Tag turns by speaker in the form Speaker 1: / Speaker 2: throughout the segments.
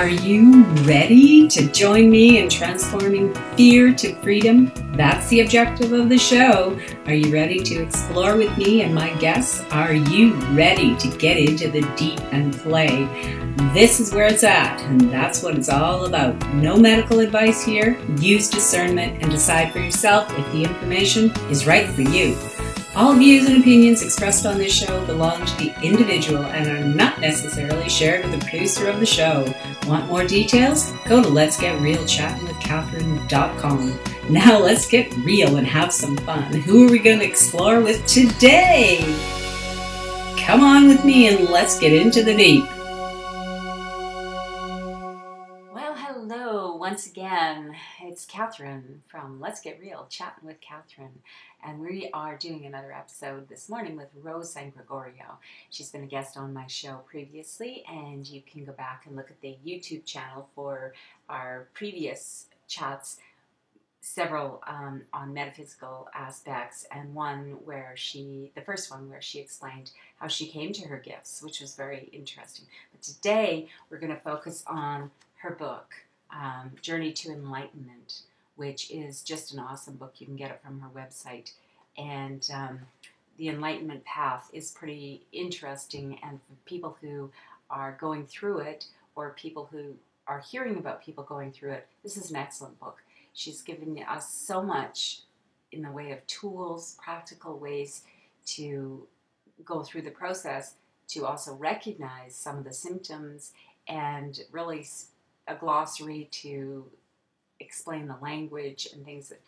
Speaker 1: Are you ready to join me in transforming fear to freedom? That's the objective of the show. Are you ready to explore with me and my guests? Are you ready to get into the deep and play? This is where it's at, and that's what it's all about. No medical advice here. Use discernment and decide for yourself if the information is right for you. All views and opinions expressed on this show belong to the individual and are not necessarily shared with the producer of the show. Want more details? Go to letsgetrealchattingwithcatherine.com. Now let's get real and have some fun. Who are we going to explore with today? Come on with me and let's get into the deep. Well, hello once again. It's Catherine from Let's Get Real, Chatting with Catherine. And we are doing another episode this morning with Rose Sangregorio. She's been a guest on my show previously, and you can go back and look at the YouTube channel for our previous chats, several on metaphysical aspects, and the first one where she explained how she came to her gifts, which was very interesting. But today we're going to focus on her book, Journey to Enlightenment, which is just an awesome book. You can get it from her website. And the Enlightenment path is pretty interesting. And for people who are going through it, or people who are hearing about people going through it, this is an excellent book. She's given us so much in the way of tools, practical ways to go through the process, to also recognize some of the symptoms, and really a glossary to explain the language and things that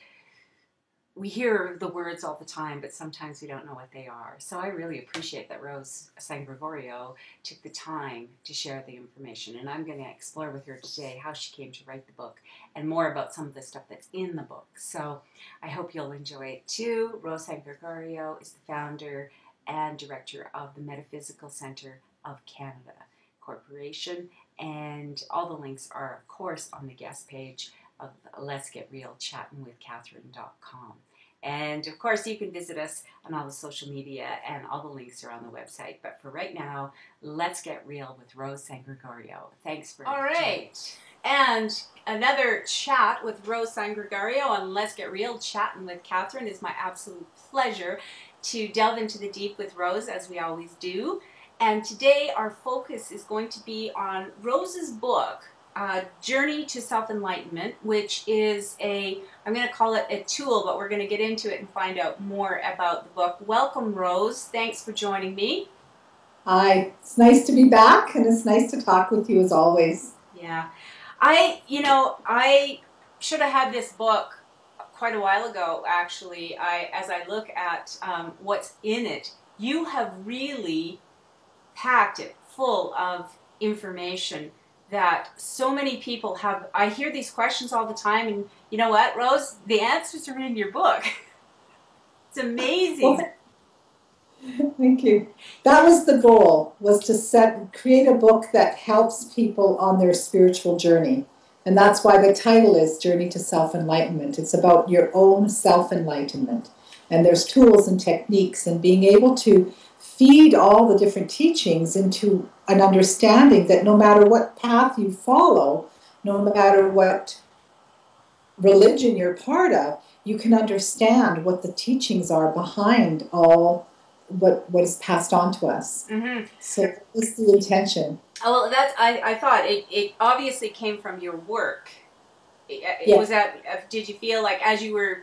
Speaker 1: we hear the words all the time, but sometimes we don't know what they are. So I really appreciate that Rose Sangregorio took the time to share the information, and I'm going to explore with her today how she came to write the book and more about some of the stuff that's in the book. So I hope you'll enjoy it too. Rose Sangregorio is the founder and director of the Metaphysical Center of Canada Corporation, and all the links are, of course, on the guest page of Let's Get Real chattingwithcatherine.com. And of course you can visit us on all the social media, and all the links are on the website. But for right now, let's get real with Rose Sangregorio. Thanks for
Speaker 2: all right. And another chat with Rose Sangregorio on Let's Get Real Chatting with Catherine. Is my absolute pleasure to delve into the deep with Rose, as we always do. And today our focus is going to be on Rose's book, Journey to Self-Enlightenment, which is I'm going to call it a tool, but we're going to get into it and find out more about the book. Welcome, Rose. Thanks for joining me.
Speaker 3: Hi. It's nice to be back, and it's nice to talk with you as always.
Speaker 2: Yeah. I should have had this book quite a while ago, actually. As I look at what's in it, you have really packed it full of information that so many people have. I hear these questions all the time, and you know what, Rose? The answers are in your book. It's amazing.
Speaker 3: Well, thank you. That was the goal, was to create a book that helps people on their spiritual journey. And that's why the title is Journey to Self-Enlightenment. It's about your own self-enlightenment. And there's tools and techniques, and being able to feed all the different teachings into an understanding that no matter what path you follow, no matter what religion you're part of, you can understand what the teachings are behind all what is passed on to us. Mm-hmm. So that's the intention.
Speaker 2: Oh, well, I thought it obviously came from your work.
Speaker 3: Yeah.
Speaker 2: Was that? Did you feel like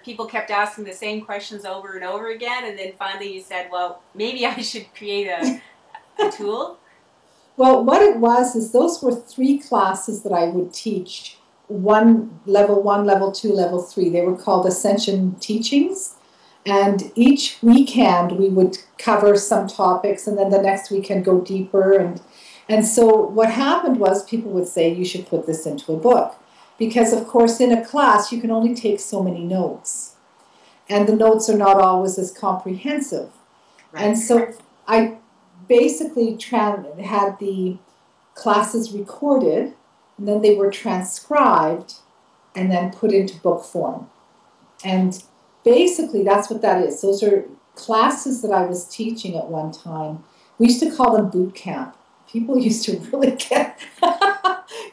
Speaker 2: people kept asking the same questions over and over again, and then finally you said, well, maybe I should create a tool?
Speaker 3: Well, what it was is those were 3 classes that I would teach. Level 1, level 2, level 3. They were called Ascension Teachings. And each weekend we would cover some topics, and then the next weekend go deeper. And so what happened was people would say, you should put this into a book. Because, of course, in a class, you can only take so many notes. And the notes are not always as comprehensive. Right. And so I basically had the classes recorded, and then they were transcribed and then put into book form. And basically, that's what that is. Those are classes that I was teaching at one time. We used to call them boot camp. People used to really get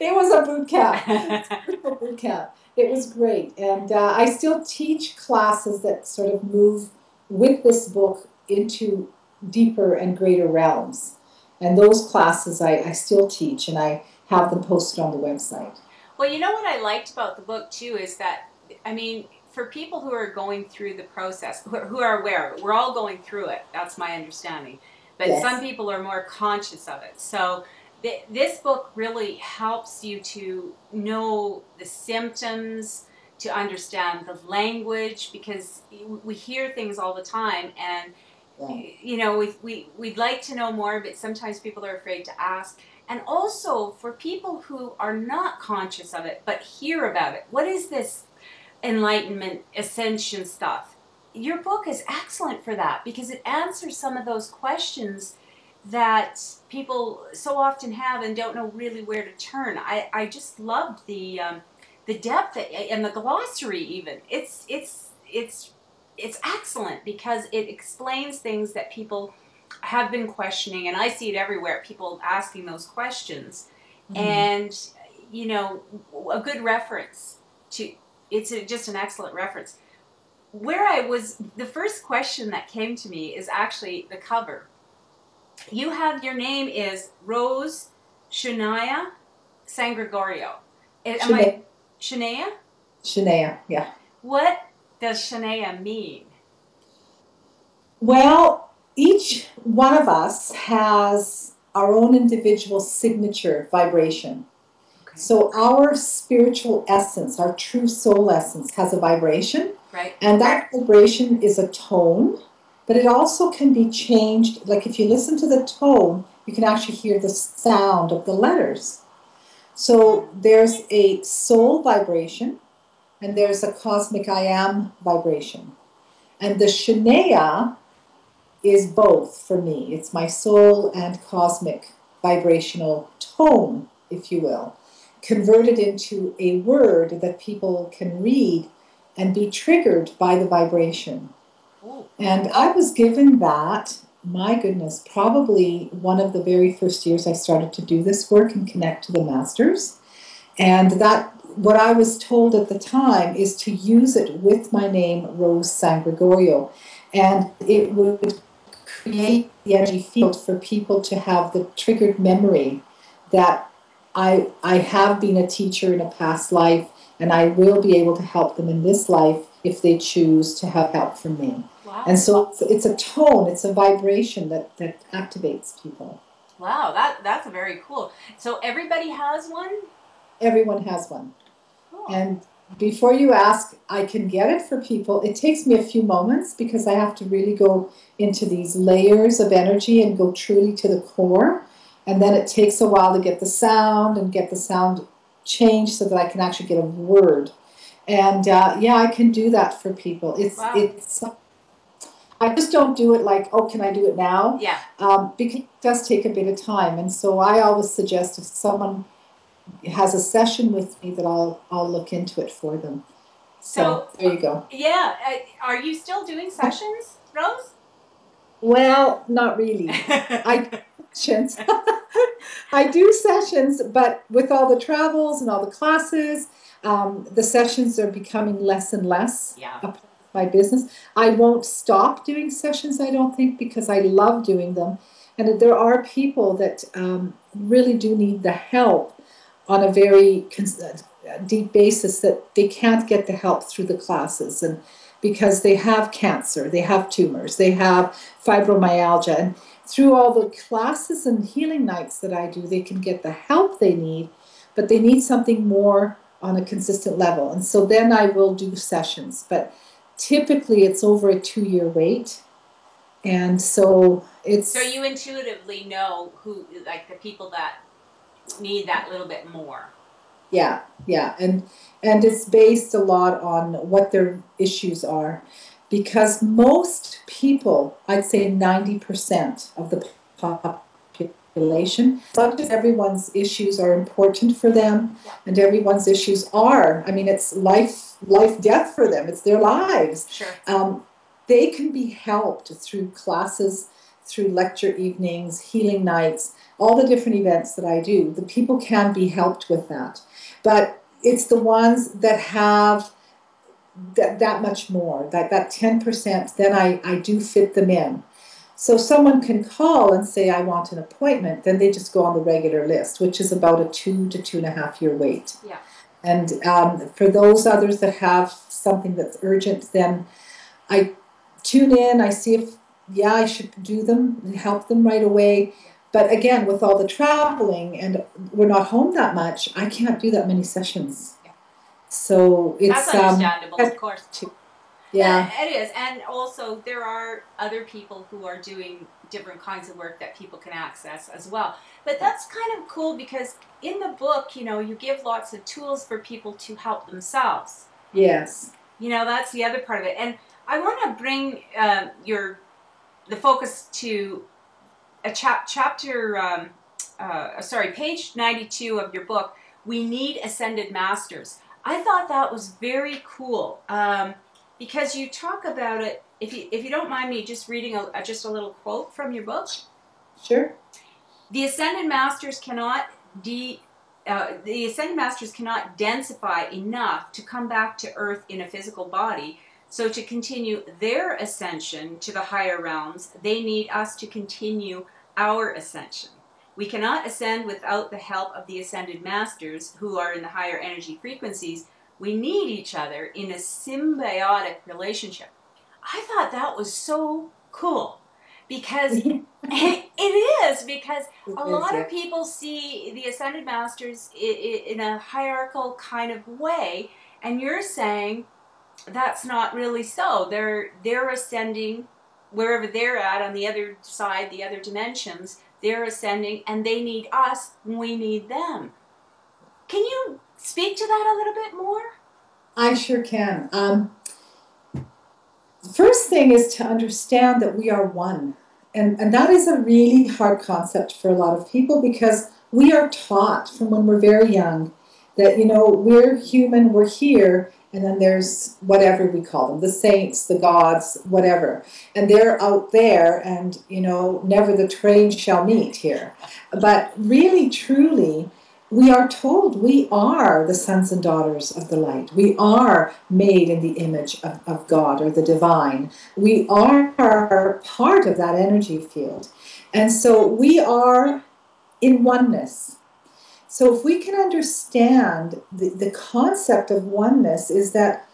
Speaker 3: It was a boot camp. A boot camp. It was great. And I still teach classes that sort of move with this book into deeper and greater realms. And those classes I still teach, and I have them posted on the website.
Speaker 2: Well, you know what I liked about the book too is that, I mean, for people who are going through the process, who are aware, we're all going through it. That's my understanding. But
Speaker 3: Yes.
Speaker 2: some people are more conscious of it. So this book really helps you to know the symptoms, to understand the language, because we hear things all the time, and you know, we'd like to know more, but sometimes people are afraid to ask. And also for people who are not conscious of it but hear about it, what is this enlightenment ascension stuff? Your book is excellent for that, because it answers some of those questions that people so often have and don't know really where to turn. I just loved the depth and the glossary even. It's excellent, because it explains things that people have been questioning, and I see it everywhere, people asking those questions. And you know, a good reference to it's just an excellent reference. Where I was, the first question that came to me is actually the cover. You have, your name is Rose Shania Sangregorio. Am I Shania?
Speaker 3: Shania, yeah.
Speaker 2: What does Shania mean?
Speaker 3: Well, each one of us has our own individual signature vibration. Okay. So our spiritual essence, our true soul essence, has a vibration.
Speaker 2: Right.
Speaker 3: And that vibration is a tone, but it also can be changed. Like if you listen to the tone, you can actually hear the sound of the letters. So there's a soul vibration, and there's a cosmic I am vibration. And the Shania is both for me. It's my soul and cosmic vibrational tone, if you will, converted into a word that people can read and be triggered by the vibration.
Speaker 2: Ooh.
Speaker 3: And I was given that, my goodness, probably one of the very first years I started to do this work and connect to the masters. And that, what I was told at the time is to use it with my name, Rose Sangregorio. And it would create the energy field for people to have the triggered memory that I have been a teacher in a past life, and I will be able to help them in this life if they choose to have help from me.
Speaker 2: Wow.
Speaker 3: And so it's a tone, it's a vibration that activates people.
Speaker 2: Wow, that's very cool. So everybody has one?
Speaker 3: Everyone has one.
Speaker 2: Cool.
Speaker 3: And before you ask, I can get it for people. It takes me a few moments because I have to really go into these layers of energy and go truly to the core. And then it takes a while to get the sound and get the sound changed so that I can actually get a word. And yeah, I can do that for people. It's I just don't do it like, oh, can I do it now?
Speaker 2: Yeah.
Speaker 3: Because it does take a bit of time. And so I always suggest if someone has a session with me that I'll look into it for them. So there you go.
Speaker 2: Yeah. Are you still doing sessions, Rose?
Speaker 3: Well, not really. I do sessions, but with all the travels and all the classes, the sessions are becoming less and less a part of my business. I won't stop doing sessions, I don't think, because I love doing them. And there are people that really do need the help on a very deep basis, that they can't get the help through the classes, and because they have cancer, they have tumors, they have fibromyalgia, and through all the classes and healing nights that I do, they can get the help they need, but they need something more on a consistent level. And so then I will do sessions, but typically it's over a 2-year wait. And so it's...
Speaker 2: So you intuitively know who, like the people that need that little bit more.
Speaker 3: Yeah. And it's based a lot on what their issues are, because most people, I'd say 90% of the population, not just everyone's issues are important for them, and everyone's issues are, I mean, it's life, death for them. It's their lives.
Speaker 2: Sure.
Speaker 3: They can be helped through classes, through lecture evenings, healing nights, all the different events that I do, the people can be helped with that. But it's the ones that have that much more, that 10%, then I do fit them in. So someone can call and say, I want an appointment, then they just go on the regular list, which is about a 2 to 2.5 year wait.
Speaker 2: Yeah.
Speaker 3: And for those others that have something that's urgent, then I tune in, I see if, yeah, I should do them and help them right away. But again, with all the traveling and we're not home that much, I can't do that many sessions.
Speaker 2: Yeah.
Speaker 3: So it's
Speaker 2: that's understandable, of course.
Speaker 3: Yeah.
Speaker 2: It is. And also there are other people who are doing different kinds of work that people can access as well. But that's kind of cool because in the book, you know, you give lots of tools for people to help themselves.
Speaker 3: Yes.
Speaker 2: You know, that's the other part of it. And I want to bring the focus to a page 92 of your book, We Need Ascended Masters. I thought that was very cool because you talk about it. If you don't mind me just reading just a little quote from your book.
Speaker 3: Sure.
Speaker 2: The Ascended Masters cannot densify enough to come back to Earth in a physical body. So to continue their ascension to the higher realms, they need us to continue our ascension. We cannot ascend without the help of the Ascended Masters, who are in the higher energy frequencies. We need each other in a symbiotic relationship. I thought that was so cool because it is, because a lot of people see the Ascended Masters in a hierarchical kind of way, and you're saying that's not really so. They're ascending wherever they're at on the other side, the other dimensions. They're ascending, and they need us. We need them. Can you speak to that a little bit more?
Speaker 3: I sure can. First thing is to understand that we are one. And that is a really hard concept for a lot of people because we are taught from when we're very young that, you know, we're human, we're here, and then there's whatever we call them, the saints, the gods, whatever. And they're out there and, you know, never the twain shall meet here. But really, truly, we are told we are the sons and daughters of the light. We are made in the image of God or the divine. We are part of that energy field. And so we are in oneness. So if we can understand the concept of oneness is that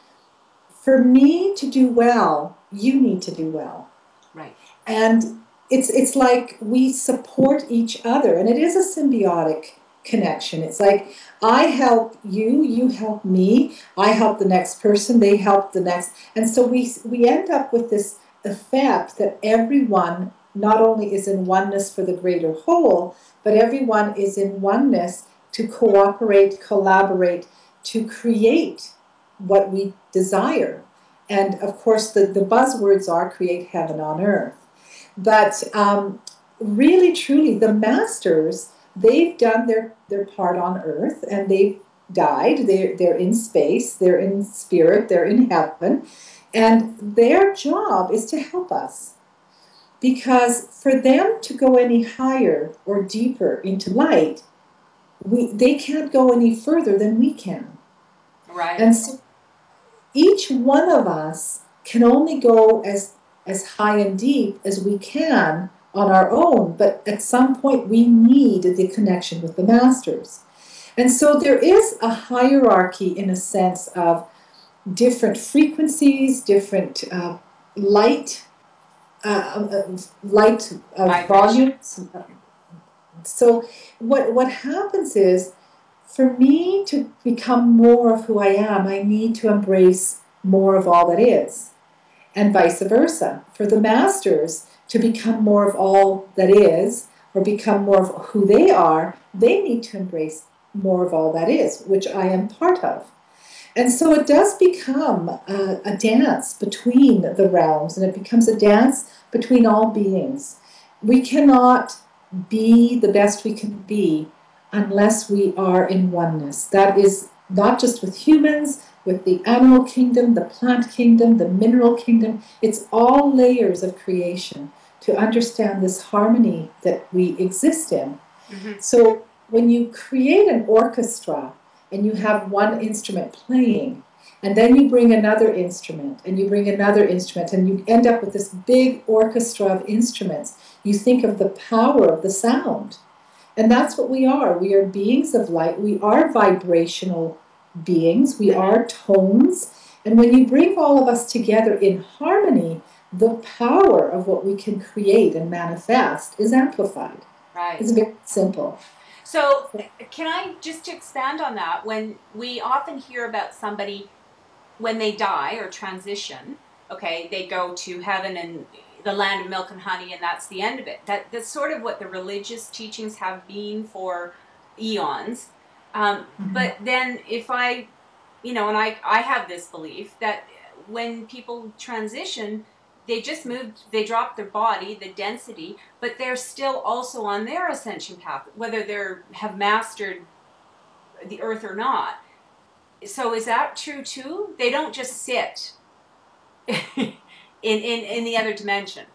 Speaker 3: for me to do well, you need to do well.
Speaker 2: Right.
Speaker 3: And it's like we support each other. And it is a symbiotic connection. It's like I help you, you help me, I help the next person, they help the next. And so we end up with this effect that everyone not only is in oneness for the greater whole, but everyone is in oneness to cooperate, collaborate, to create what we desire. And of course, the buzzwords are create heaven on earth. But really, truly, the masters, they've done their part on earth and they've died. They're in space, they're in spirit, they're in heaven. And their job is to help us. Because for them to go any higher or deeper into light, they can't go any further than we can.
Speaker 2: Right.
Speaker 3: And so each one of us can only go as high and deep as we can on our own, but at some point we need the connection with the masters. And so there is a hierarchy in a sense of different frequencies, different light volumes. So what happens is, for me to become more of who I am, I need to embrace more of all that is. And vice versa. For the masters to become more of all that is, or become more of who they are, they need to embrace more of all that is, which I am part of. And so it does become a dance between the realms, and it becomes a dance between all beings. We cannot be the best we can be unless we are in oneness. That is not just with humans, with the animal kingdom, the plant kingdom, the mineral kingdom. It's all layers of creation to understand this harmony that we exist in.
Speaker 2: Mm-hmm.
Speaker 3: So when you create an orchestra and you have one instrument playing, and then you bring another instrument, and you bring another instrument, and you end up with this big orchestra of instruments, you think of the power of the sound. And that's what we are. We are beings of light. We are vibrational beings. We are tones. And when you bring all of us together in harmony, the power of what we can create and manifest is amplified.
Speaker 2: Right.
Speaker 3: It's very simple.
Speaker 2: So can I just expand on that? When we often hear about somebody when they die or transition, okay, they go to heaven and the land of milk and honey, and that's the end of it. That's sort of what the religious teachings have been for eons. But then if I, and I have this belief that when people transition, they just moved, they dropped their body, the density, but they're still also on their ascension path, whether they have mastered the earth or not. So is that true too? They don't just sit in the other dimension.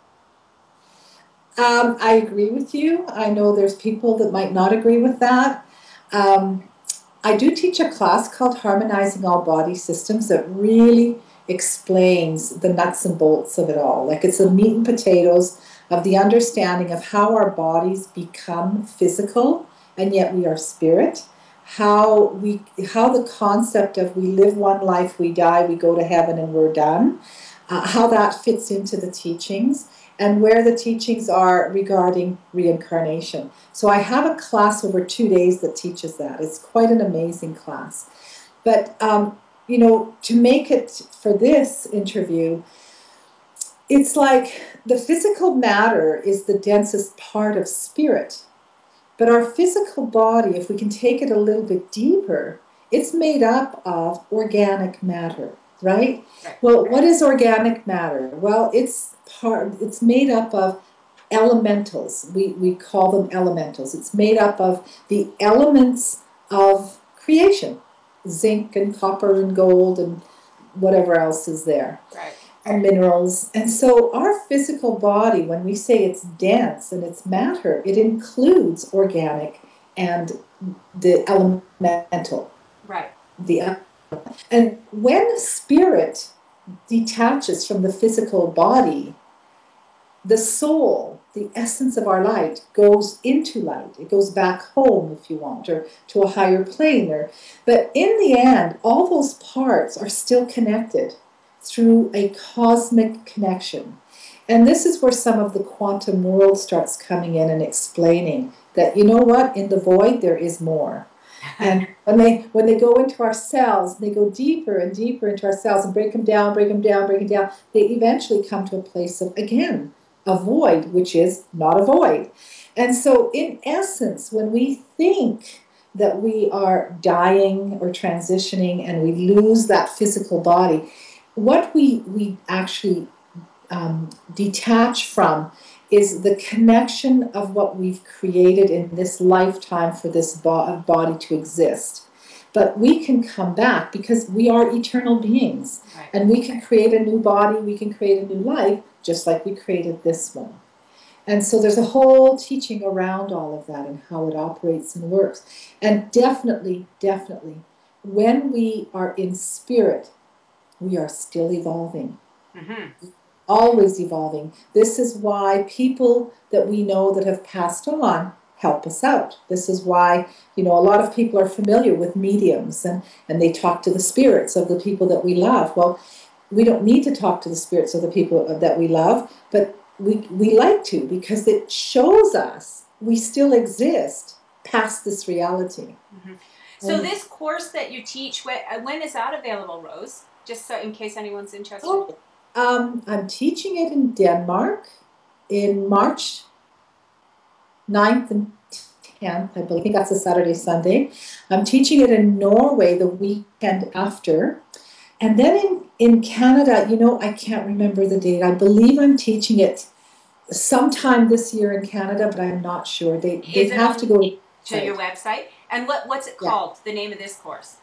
Speaker 3: I agree with you. I know there's people that might not agree with that. I do teach a class called Harmonizing All Body Systems that really explains the nuts and bolts of it all. Like, it's the meat and potatoes of the understanding of how our bodies become physical and yet we are spirit. How the concept of we live one life, we die, we go to heaven and we're done, how that fits into the teachings, and where the teachings are regarding reincarnation. So I have a class over 2 days that teaches that. It's quite an amazing class. But, to make it for this interview, it's like the physical matter is the densest part of spirit. But our physical body, if we can take it a little bit deeper, it's made up of organic matter, right? Well, what is organic matter? Well, it's made up of elementals. We call them elementals. It's made up of the elements of creation, zinc and copper and gold and whatever else is there.
Speaker 2: Right.
Speaker 3: And minerals. And so our physical body, when we say it's dense and it's matter, it includes organic and the elemental.
Speaker 2: Right.
Speaker 3: And when spirit detaches from the physical body, the soul, the essence of our light, goes into light. It goes back home, if you want, or to a higher plane. But in the end, all those parts are still connected through a cosmic connection. And this is where some of the quantum world starts coming in and explaining that, you know what, in the void there is more. And when they go into our cells, they go deeper and deeper into our cells and break them down, they eventually come to a place of, again, a void, which is not a void. And so in essence, when we think that we are dying or transitioning and we lose that physical body, what we actually detach from is the connection of what we've created in this lifetime for this body to exist. But we can come back because we are eternal beings.
Speaker 2: Right.
Speaker 3: And we can create a new body, we can create a new life, just like we created this one. And so there's a whole teaching around all of that and how it operates and works. And definitely, when we are in spirit, we are still evolving.
Speaker 2: Mm-hmm.
Speaker 3: Always evolving. This is why people that we know that have passed on help us out. This is why, a lot of people are familiar with mediums and they talk to the spirits of the people that we love. Well, we don't need to talk to the spirits of the people that we love, but we like to, because it shows us we still exist past this reality.
Speaker 2: Mm-hmm. So this course that you teach, when is that available, Rose? Just so in case anyone's interested.
Speaker 3: Oh, I'm teaching it in Denmark in March 9th and 10th. I believe that's a Saturday, Sunday. I'm teaching it in Norway the weekend after. And then in Canada, I can't remember the date. I believe I'm teaching it sometime this year in Canada, but I'm not sure. They have to go
Speaker 2: to your website. And what's it called, the name of this course?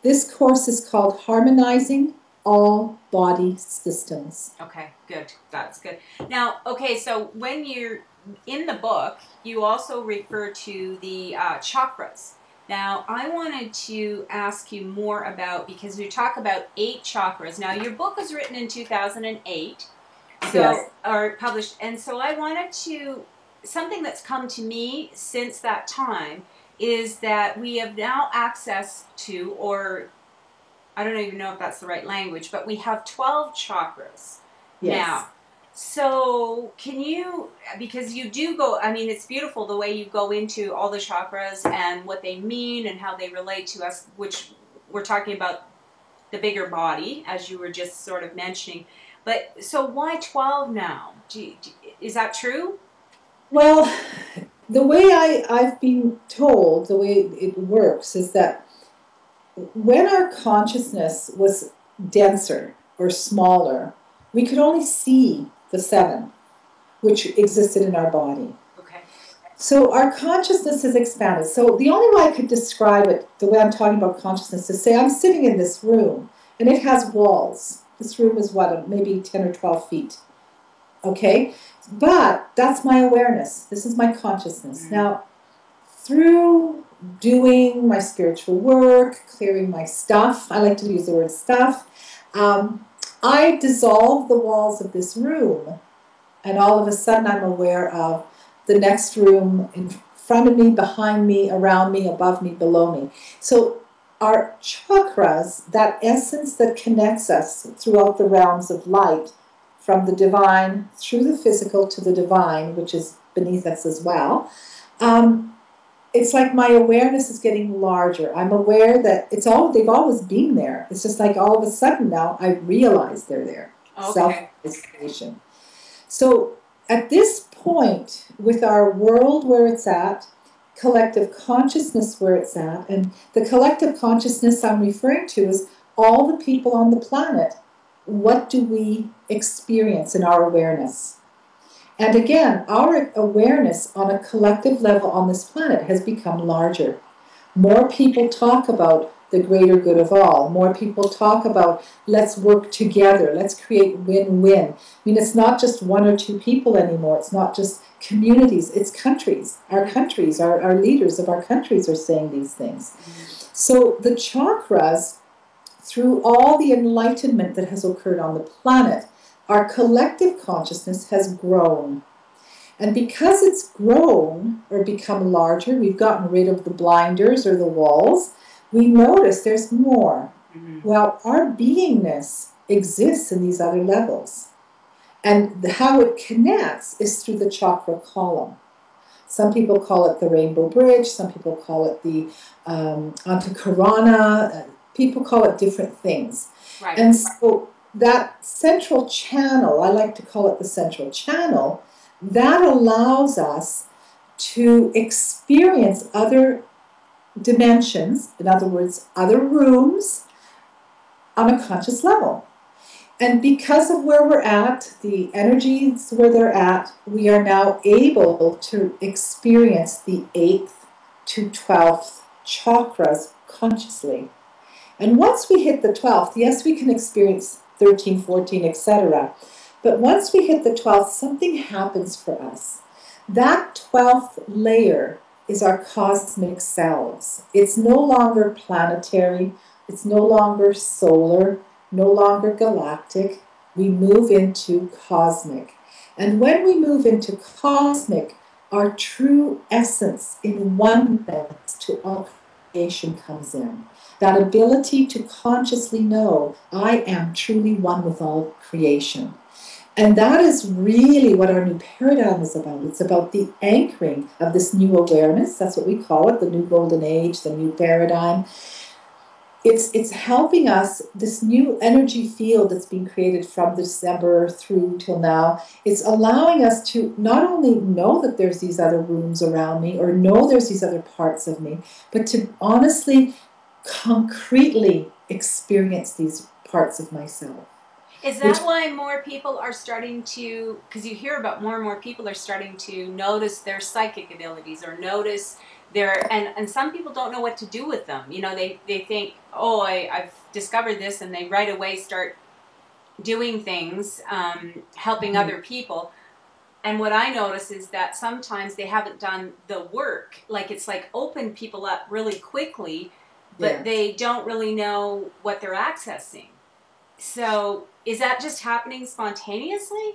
Speaker 3: This course is called Harmonizing all body systems.
Speaker 2: Okay, good. That's good. Now, okay, so when you're in the book, you also refer to the chakras. Now, I wanted to ask you more about, because you talk about 8 chakras. Now, your book was written in 2008,
Speaker 3: Yes.
Speaker 2: or published, and so I wanted to, something that's come to me since that time is that we have now access to, or I don't even know if that's the right language, but we have 12 chakras now. So can you, because you do go, I mean, it's beautiful the way you go into all the chakras and what they mean and how they relate to us, which we're talking about the bigger body, as you were just sort of mentioning. But so why 12 now? Is that true?
Speaker 3: Well, the way I've been told, the way it works is that when our consciousness was denser or smaller, we could only see the 7, which existed in our body.
Speaker 2: Okay.
Speaker 3: So our consciousness has expanded. So the only way I could describe it, the way I'm talking about consciousness, is say I'm sitting in this room and it has walls. This room is what, maybe 10 or 12 feet. Okay? But that's my awareness. This is my consciousness. Mm-hmm. Now, through doing my spiritual work, clearing my stuff, I like to use the word stuff, I dissolve the walls of this room, and all of a sudden I'm aware of the next room in front of me, behind me, around me, above me, below me. So our chakras, that essence that connects us throughout the realms of light, from the divine through the physical to the divine, which is beneath us as well, it's like my awareness is getting larger. I'm aware that they've always been there. It's just like all of a sudden now I realize they're there. Okay. Self-realization. So at this point, with our world where it's at, collective consciousness where it's at, and the collective consciousness I'm referring to is all the people on the planet. What do we experience in our awareness? And again, our awareness on a collective level on this planet has become larger. More people talk about the greater good of all. More people talk about let's work together, let's create win-win. I mean, it's not just 1 or 2 people anymore. It's not just communities, it's countries. Our countries, our leaders of our countries are saying these things. So the chakras, through all the enlightenment that has occurred on the planet, our collective consciousness has grown. And because it's grown or become larger, we've gotten rid of the blinders or the walls, we notice there's more. Mm-hmm. Well, our beingness exists in these other levels. And how it connects is through the chakra column. Some people call it the Rainbow Bridge, some people call it the Antakarana, people call it different things. Right. And so that central channel, I like to call it the central channel, that allows us to experience other dimensions, in other words, other rooms on a conscious level. And because of where we're at, the energies where they're at, we are now able to experience the 8th to 12th chakras consciously. And once we hit the 12th, yes, we can experience 13, 14, etc. But once we hit the 12th, something happens for us. That 12th layer is our cosmic selves. It's no longer planetary. It's no longer solar, no longer galactic. We move into cosmic. And when we move into cosmic, our true essence in oneness to all creation comes in. That ability to consciously know, I am truly one with all creation. And that is really what our new paradigm is about. It's about the anchoring of this new awareness. That's what we call it, the new golden age, the new paradigm. It's helping us, this new energy field that's been created from December through till now, it's allowing us to not only know that there's these other rooms around me or know there's these other parts of me, but to honestly, concretely experience these parts of myself.
Speaker 2: Is that why more people are starting to, because you hear about more and more people are starting to notice their psychic abilities or notice their, and some people don't know what to do with them. You know, they think, oh, I've discovered this, and they right away start doing things, helping other people. And what I notice is that sometimes they haven't done the work. Like it's like open people up really quickly, but they don't really know what they're accessing. So is that just happening spontaneously?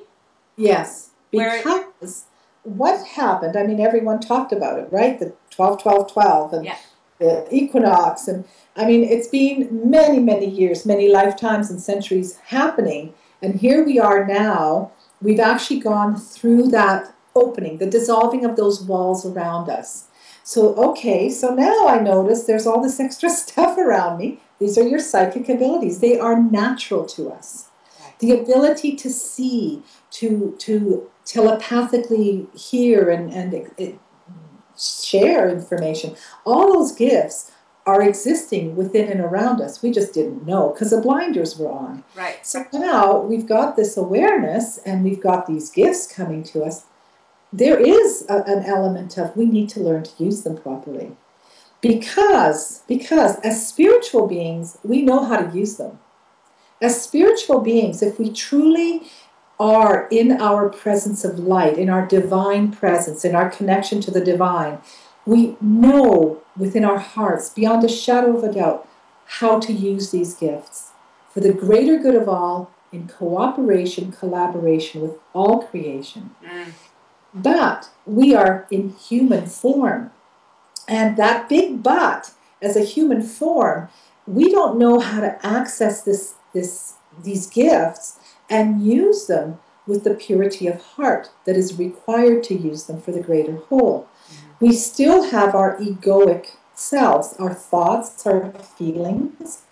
Speaker 3: Yes, because what happened, I mean, everyone talked about it, right? The 12-12-12 and the equinox. And I mean, it's been many, many years, many lifetimes and centuries happening. And here we are now. We've actually gone through that opening, the dissolving of those walls around us. So, okay, so now I notice there's all this extra stuff around me. These are your psychic abilities. They are natural to us. The ability to see, to telepathically hear and share information, all those gifts are existing within and around us. We just didn't know because the blinders were on.
Speaker 2: Right.
Speaker 3: So now we've got this awareness and we've got these gifts coming to us. There is an element of we need to learn to use them properly. Because as spiritual beings, we know how to use them. As spiritual beings, if we truly are in our presence of light, in our divine presence, in our connection to the divine, we know within our hearts, beyond a shadow of a doubt, how to use these gifts for the greater good of all, in cooperation, collaboration with all creation. But we are in human form. And that big but, as a human form, we don't know how to access these gifts and use them with the purity of heart that is required to use them for the greater whole. We still have our egoic selves, our thoughts, our feelings,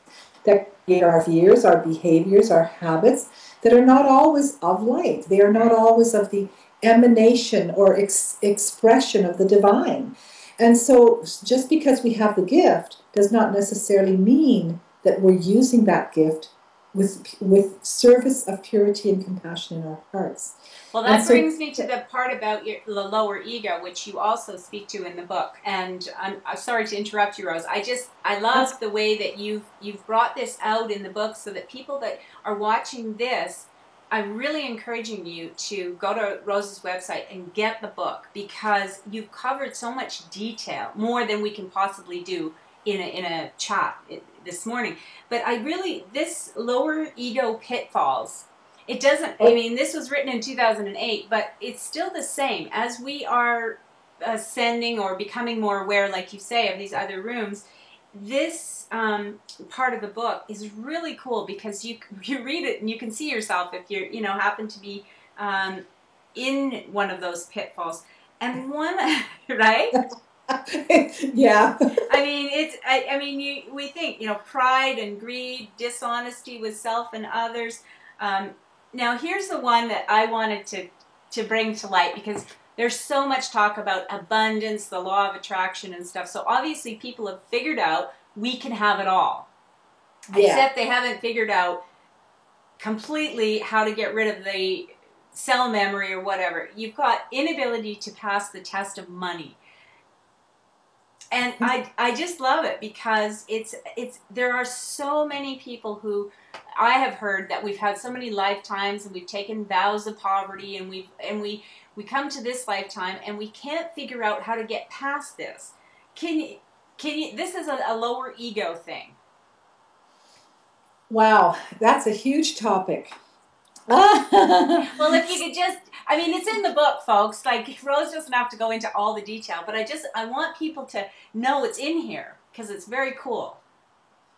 Speaker 3: that create our fears, our behaviors, our habits, that are not always of light. They are not always of the emanation or expression of the divine. And so just because we have the gift does not necessarily mean that we're using that gift with service of purity and compassion in our hearts.
Speaker 2: Well, that brings me to the part about the lower ego, which you also speak to in the book. And I'm sorry to interrupt you, Rose. I love the way that you've brought this out in the book so that people that are watching this, I'm really encouraging you to go to Rose's website and get the book, because you've covered so much detail, more than we can possibly do in a chat this morning. But this lower ego pitfalls, it doesn't, I mean, this was written in 2008, but it's still the same. As we are ascending or becoming more aware, like you say, of these other rooms, this part of the book is really cool, because you read it and you can see yourself if you happen to be in one of those pitfalls. And one, right?
Speaker 3: Yeah.
Speaker 2: I mean, we think, pride and greed, dishonesty with self and others. Now, here's the one that I wanted to bring to light, because there's so much talk about abundance, the law of attraction and stuff. So obviously people have figured out we can have it all. Yeah. Except they haven't figured out completely how to get rid of the cell memory or whatever. You've got inability to pass the test of money. And I just love it, because there are so many people who I have heard that we've had so many lifetimes and we've taken vows of poverty, and we come to this lifetime and we can't figure out how to get past this. Can you this is a lower ego thing.
Speaker 3: Wow, that's a huge topic.
Speaker 2: Well, if you could just, I mean, it's in the book, folks. Like, Rose doesn't have to go into all the detail, but I want people to know it's in here, because it's very cool.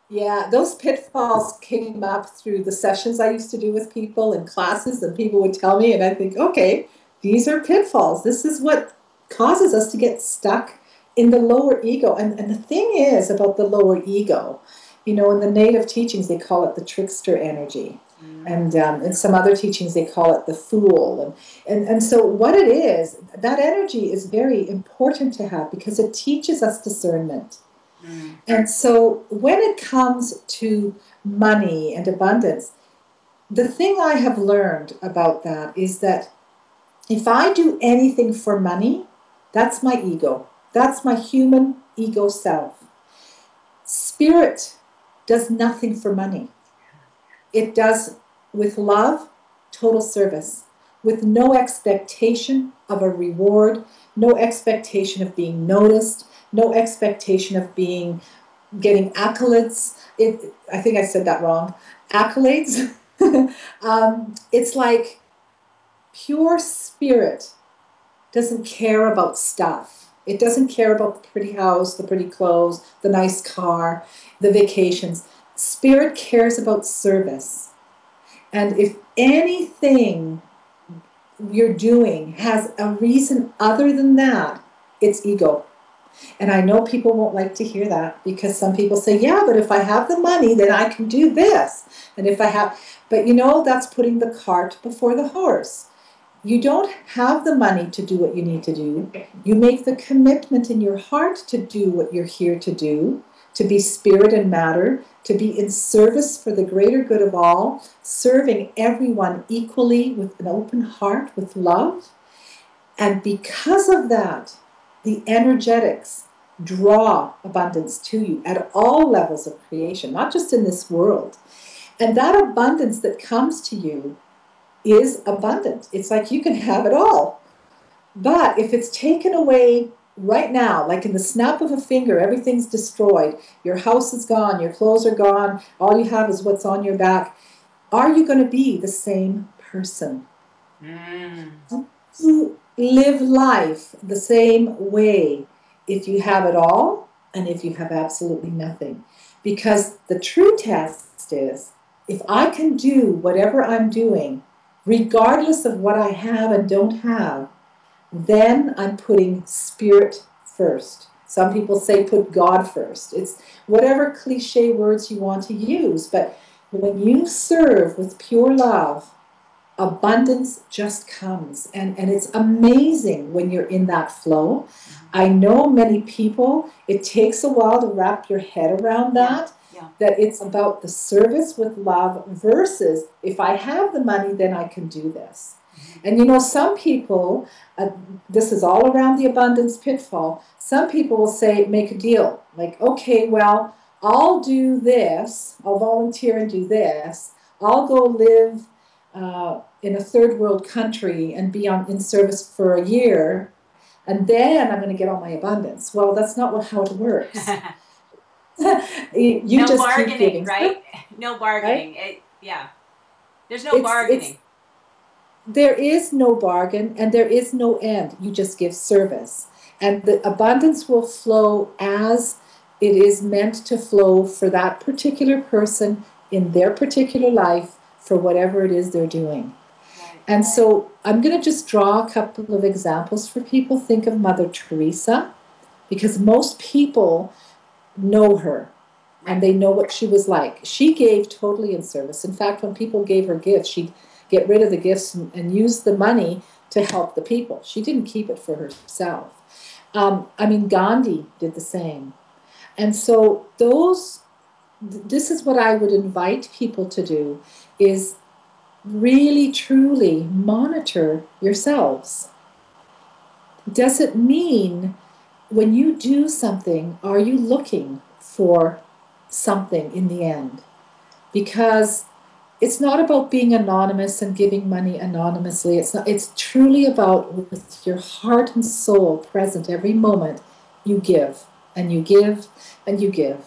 Speaker 3: Yeah, those pitfalls came up through the sessions I used to do with people in classes, and people would tell me, and I think, okay, these are pitfalls. This is what causes us to get stuck in the lower ego. And the thing is about the lower ego, in the native teachings, they call it the trickster energy. And in some other teachings, they call it the fool. And so what it is, that energy is very important to have, because it teaches us discernment. And so when it comes to money and abundance, the thing I have learned about that is that if I do anything for money, that's my ego. That's my human ego self. Spirit does nothing for money. It does with love, total service, with no expectation of a reward, no expectation of being noticed, no expectation of getting accolades. I think I said that wrong. Accolades. It's like pure spirit doesn't care about stuff. It doesn't care about the pretty house, the pretty clothes, the nice car, the vacations. Spirit cares about service. And if anything you're doing has a reason other than that, it's ego. And I know people won't like to hear that because some people say, yeah, but if I have the money, then I can do this. And if I have, but that's putting the cart before the horse. You don't have the money to do what you need to do. You make the commitment in your heart to do what you're here to do, to be spirit and matter, to be in service for the greater good of all, serving everyone equally with an open heart, with love. And because of that, the energetics draw abundance to you at all levels of creation, not just in this world. And that abundance that comes to you is abundant. It's like you can have it all. But if it's taken away right now, like in the snap of a finger, everything's destroyed, your house is gone, your clothes are gone, all you have is what's on your back, are you going to be the same person? You live life the same way if you have it all and if you have absolutely nothing. Because the true test is, if I can do whatever I'm doing, regardless of what I have and don't have, then I'm putting spirit first. Some people say put God first. It's whatever cliche words you want to use, but when you serve with pure love, abundance just comes. And it's amazing when you're in that flow. I know many people, it takes a while to wrap your head around that. That it's about the service with love versus if I have the money, then I can do this. And some people, this is all around the abundance pitfall, some people will say, make a deal. Like, okay, well, I'll do this. I'll volunteer and do this. I'll go live in a third world country and be in service for a year. And then I'm going to get all my abundance. Well, that's not how it works. You
Speaker 2: no
Speaker 3: just
Speaker 2: bargaining,
Speaker 3: keep giving,
Speaker 2: right? No bargaining. Right? There's no bargaining.
Speaker 3: There is no bargain and there is no end. You just give service. And the abundance will flow as it is meant to flow for that particular person in their particular life for whatever it is they're doing. Right. And so I'm going to just draw a couple of examples for people. Think of Mother Teresa, because most people know her and they know what she was like. She gave totally in service. In fact, when people gave her gifts, she'd get rid of the gifts and use the money to help the people. She didn't keep it for herself. Gandhi did the same. And so this is what I would invite people to do, is really, truly monitor yourselves. Does it mean when you do something, are you looking for something in the end? Because it's not about being anonymous and giving money anonymously. It's truly about, with your heart and soul present every moment, you give and you give and you give.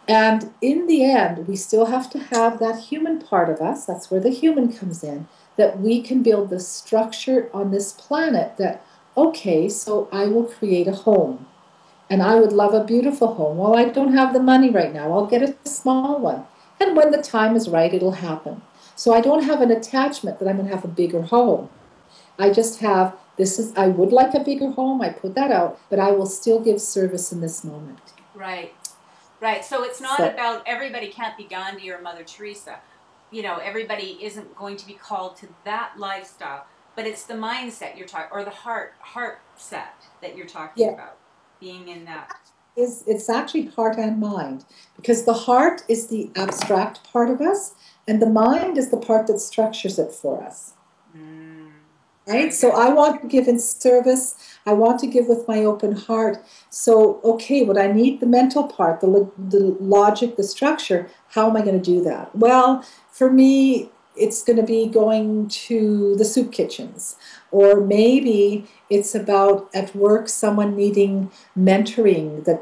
Speaker 3: And in the end, we still have to have that human part of us. That's where the human comes in, that we can build the structure on this planet that, okay, so I will create a home. And I would love a beautiful home. Well, I don't have the money right now. I'll get a small one. And when the time is right, it'll happen. So I don't have an attachment that I'm going to have a bigger home. I just have, I would like a bigger home. I put that out, but I will still give service in this moment.
Speaker 2: Right. Right. So it's not about everybody can't be Gandhi or Mother Teresa. Everybody isn't going to be called to that lifestyle, but it's the mindset you're talking, or the heart set that you're talking about, being in that.
Speaker 3: It's actually heart and mind, because the heart is the abstract part of us And the mind is the part that structures it for us. Right?
Speaker 1: Okay.
Speaker 3: So I want to give in service. I want to give with my open heart. So, okay, what I need, the mental part, the logic, the structure, how am I going to do that? Well, for me, it's going to be going to the soup kitchens. Or maybe it's about at work, someone needing mentoring, that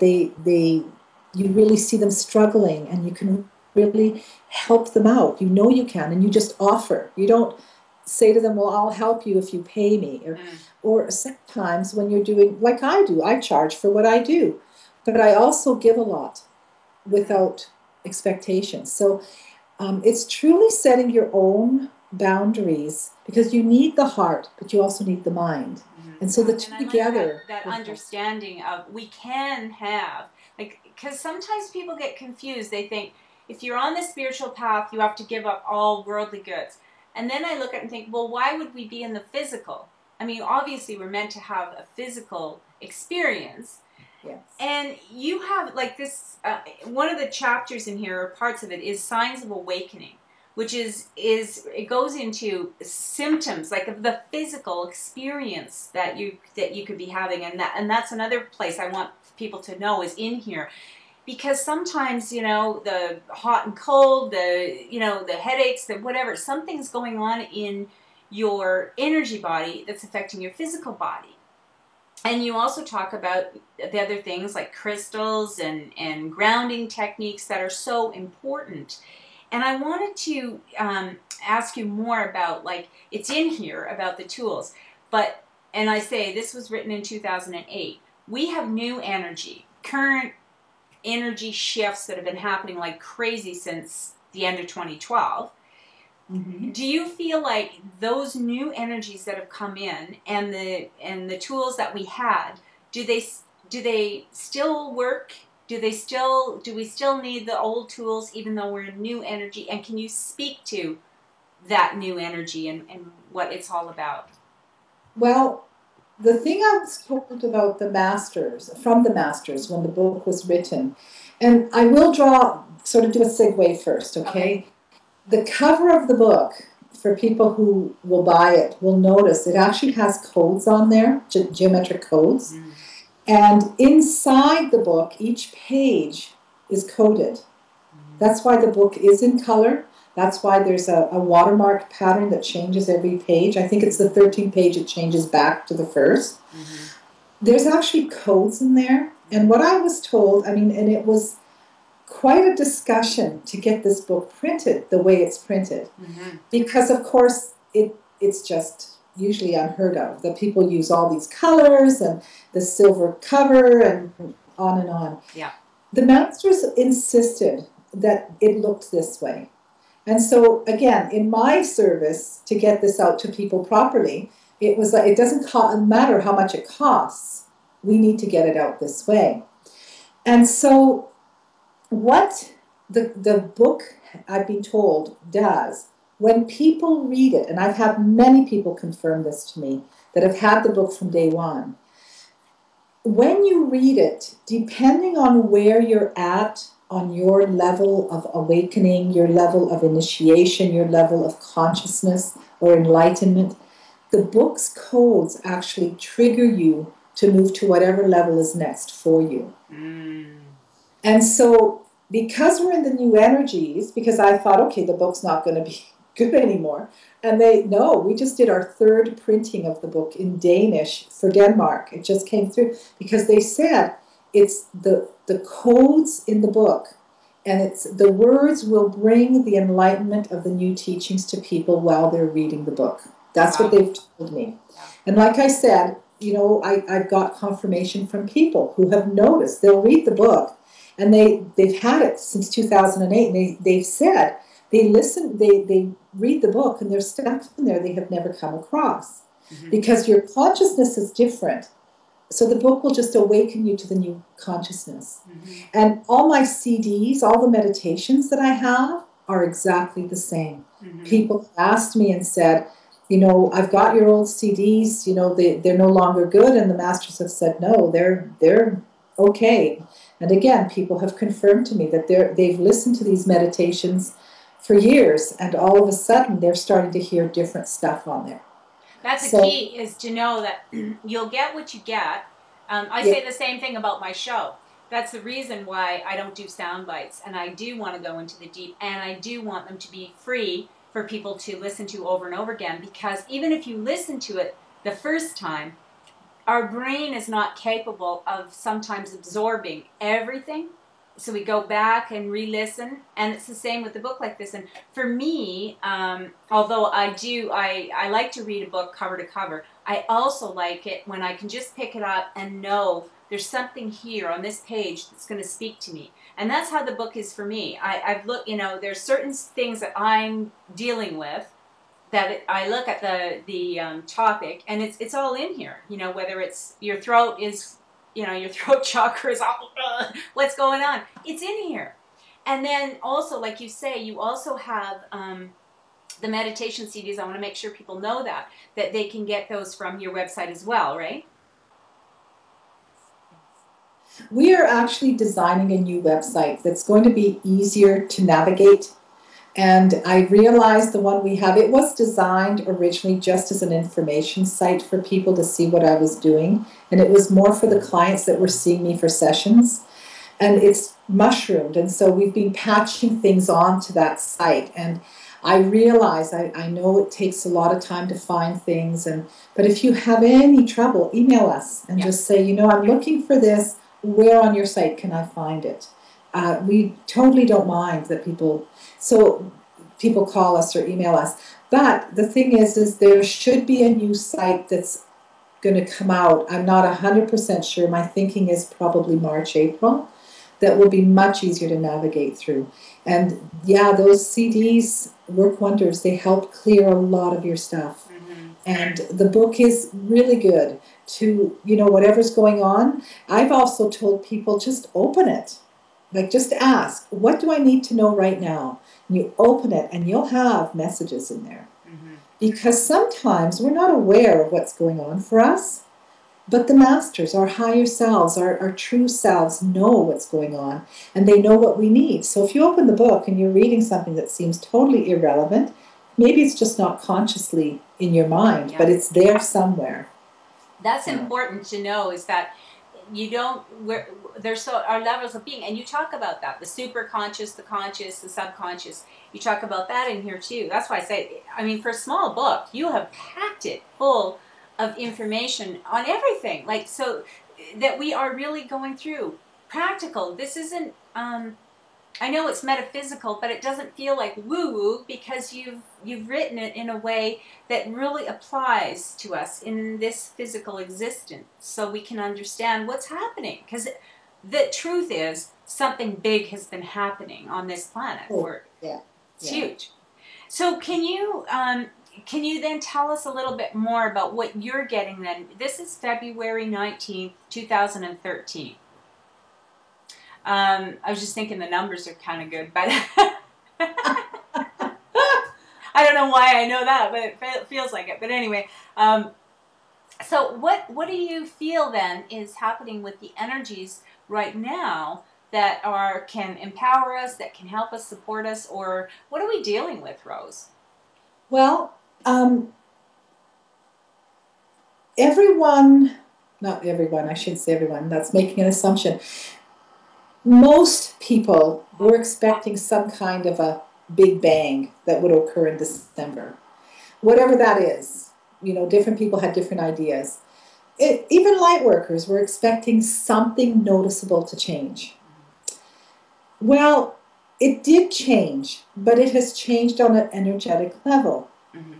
Speaker 3: you really see them struggling and you can really help them out. You know you can, and you just offer. You don't say to them, well, I'll help you if you pay me. Or sometimes when you're doing, like I do, I charge for what I do. But I also give a lot without expectations. So it's truly setting your own boundaries, because you need the heart, but you also need the mind. And so the two together.
Speaker 2: Like that understanding of we can have, like, because sometimes people get confused. They think if you're on the spiritual path, you have to give up all worldly goods. And then I look at it and think, well, why would we be in the physical? I mean, obviously we're meant to have a physical experience.
Speaker 3: Yes.
Speaker 2: And you have like this, one of the chapters in here, or parts of it, is Signs of Awakening, which is it goes into symptoms like of the physical experience that you could be having, and that's another place I want people to know is in here. Because sometimes, you know, the hot and cold, the headaches, the whatever, something's going on in your energy body that's affecting your physical body. And you also talk about the other things like crystals and grounding techniques that are so important. And I wanted to ask you more about, like, it's in here about the tools. And I say, this was written in 2008. We have new energy, current energy shifts that have been happening like crazy since the end of 2012. Do you feel like those new energies that have come in and the tools that we had, do they still work? Do we still need the old tools even though we're in new energy? And can you speak to that new energy and what it's all about?
Speaker 3: Well, the thing I was told about from the masters when the book was written, and I will do a segue first, okay? The cover of the book, for people who will buy it, will notice it actually has codes on there, geometric codes. And inside the book, each page is coded. That's why the book is in color. That's why there's a watermark pattern that changes every page. I think it's the 13th page it changes back to the first. There's actually codes in there. And what I was told, and it was quite a discussion to get this book printed the way it's printed. Because, of course, it's just usually unheard of that people use all these colors and the silver cover and on and on.
Speaker 2: Yeah.
Speaker 3: The masters insisted that it looked this way. And so, again, in my service to get this out to people properly, it was like, it doesn't matter how much it costs. We need to get it out this way. And so what the book, I've been told, does, when people read it, and I've had many people confirm this to me that have had the book from day one, when you read it, depending on where you're at on your level of awakening, your level of initiation, your level of consciousness or enlightenment, the book's codes actually trigger you to move to whatever level is next for you. And so, because we're in the new energies, because I thought, okay, the book's not going to be good anymore. And we just did our 3rd printing of the book in Danish for Denmark. It just came through because they said it's the codes in the book, and it's the words will bring the enlightenment of the new teachings to people while they're reading the book. That's what they've told me. And like I said, I've got confirmation from people who have noticed. They'll read the book, and they've had it since 2008, and they've said they listen, they read the book, and there's stuff in there they have never come across. Because your consciousness is different. So the book will just awaken you to the new consciousness. And all my CDs, all the meditations that I have are exactly the same. People asked me and said, I've got your old CDs, they're no longer good. And the masters have said, no, they're okay. And again, people have confirmed to me that they've listened to these meditations for years, and all of a sudden they're starting to hear different stuff on there.
Speaker 2: That's the key, is to know that you'll get what you get. I say the same thing about my show. That's the reason why I don't do sound bites, and I do want to go into the deep, and I do want them to be free for people to listen to over and over again, because even if you listen to it the first time, our brain is not capable of sometimes absorbing everything. So we go back and re-listen, and it's the same with a book like this. And for me, although I like to read a book cover to cover, I also like it when I can just pick it up and know there's something here on this page that's going to speak to me. And that's how the book is for me. I've looked, there's certain things that I'm dealing with that I look at the topic, and it's all in here. Whether it's your throat is, your throat chakra is all, what's going on? It's in here. And then also, like you say, you also have the meditation CDs. I want to make sure people know that they can get those from your website as well, right?
Speaker 3: We are actually designing a new website that's going to be easier to navigate. And I realized the one we have, it was designed originally just as an information site for people to see what I was doing. And it was more for the clients that were seeing me for sessions. And it's mushroomed. And so we've been patching things onto that site. And I realize, I know it takes a lot of time to find things. But if you have any trouble, email us and just say, I'm looking for this. Where on your site can I find it? We totally don't mind that people call us or email us. But the thing is there should be a new site that's going to come out. I'm not 100% sure. My thinking is probably March, April. That will be much easier to navigate through. And yeah, those CDs work wonders. They help clear a lot of your stuff. Mm-hmm. And the book is really good to, whatever's going on. I've also told people, just open it. Like, just ask, what do I need to know right now? And you open it, and you'll have messages in there. Mm-hmm. Because sometimes we're not aware of what's going on for us, but the masters, our higher selves, our true selves know what's going on, and they know what we need. So if you open the book and you're reading something that seems totally irrelevant, maybe it's just not consciously in your mind, but it's there somewhere.
Speaker 2: That's important to know, is that there's our levels of being, and you talk about that, the super conscious, the conscious, the subconscious. You talk about that in here too. That's why I say, for a small book, you have packed it full of information on everything, so that we are really going through practical. This isn't, I know it's metaphysical, but it doesn't feel like woo-woo, because you've written it in a way that really applies to us in this physical existence, so we can understand what's happening. Because the truth is, something big has been happening on this planet. It's huge. So can you then tell us a little bit more about what you're getting then? This is February 19th, 2013. I was just thinking the numbers are kind of good, but I don't know why I know that, but it feels like it. But anyway, so what do you feel then is happening with the energies right now that can empower us, that can help us, support us, or what are we dealing with, Rose?
Speaker 3: Well, everyone, not everyone, I should say everyone, that's making an assumption. Most people were expecting some kind of a big bang that would occur in December. Whatever that is, different people had different ideas. Even light workers were expecting something noticeable to change. Well, it did change, but it has changed on an energetic level. Mm-hmm.